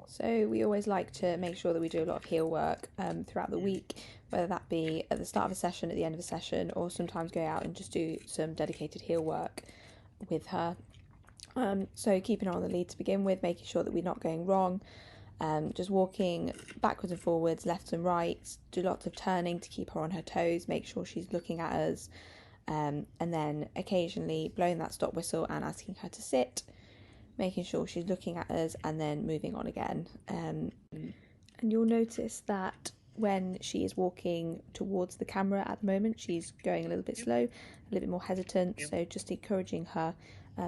So we always like to make sure that we do a lot of heel work throughout the week, whether that be at the start of a session, at the end of a session, or sometimes go out and just do some dedicated heel work with her. So keeping her on the lead to begin with, making sure that we're not going wrong, just walking backwards and forwards, left and right, do lots of turning to keep her on her toes, make sure she's looking at us, and then occasionally blowing that stop whistle and asking her to sit, making sure she's looking at us, and then moving on again. And you'll notice that when she is walking towards the camera at the moment, she's going a little bit slow, a little bit more hesitant, so just encouraging her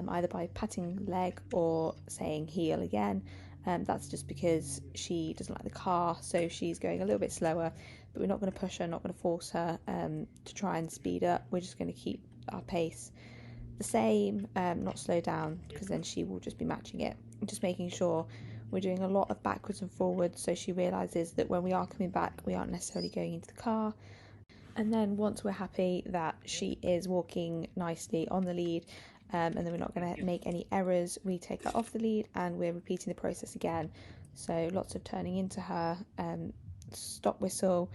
either by patting the leg or saying heel again. That's just because she doesn't like the car, so she's going a little bit slower, but we're not going to push her, not going to force her to try and speed up. We're just going to keep our pace the same, not slow down, because then she will just be matching it. Just making sure we're doing a lot of backwards and forwards, so she realises that when we are coming back, we aren't necessarily going into the car. And then once we're happy that she is walking nicely on the lead, and then we're not going to make any errors, we take her off the lead and we're repeating the process again. So lots of turning into her, stop whistle,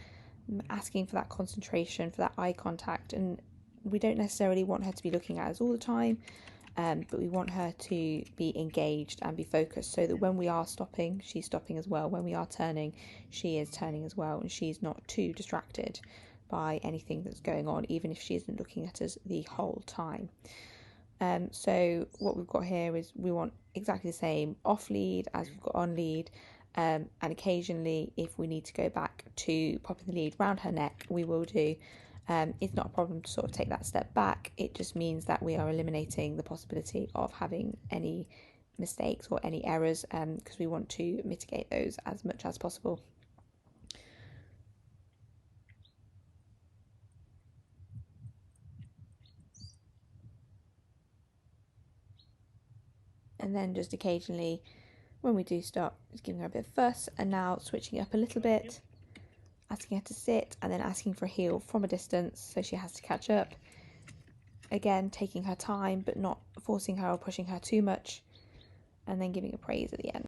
asking for that concentration, for that eye contact, and we don't necessarily want her to be looking at us all the time, but we want her to be engaged and be focused, so that when we are stopping, she's stopping as well. When we are turning, she is turning as well, and she's not too distracted by anything that's going on, even if she isn't looking at us the whole time. So what we've got here is we want exactly the same off lead as we've got on lead, and occasionally if we need to go back to popping the lead round her neck, we will do. It's not a problem to sort of take that step back. It just means that we are eliminating the possibility of having any mistakes or any errors, because we want to mitigate those as much as possible. And then just occasionally when we do stop, just giving her a bit of fuss, and now switching it up a little bit, asking her to sit and then asking for a heel from a distance, so she has to catch up. Again, taking her time but not forcing her or pushing her too much, and then giving a praise at the end.